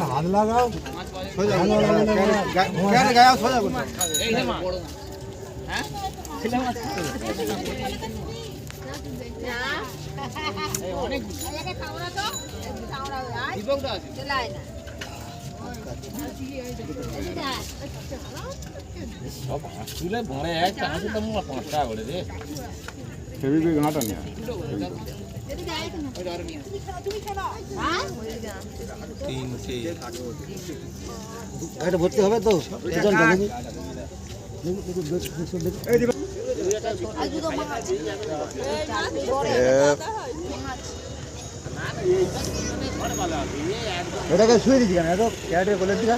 হাত লাগাও এটা ভর্তি হবে তো এটাকে শুয়ে দিচ্ছি কেন এত ক্যারেটের কোলের দিকে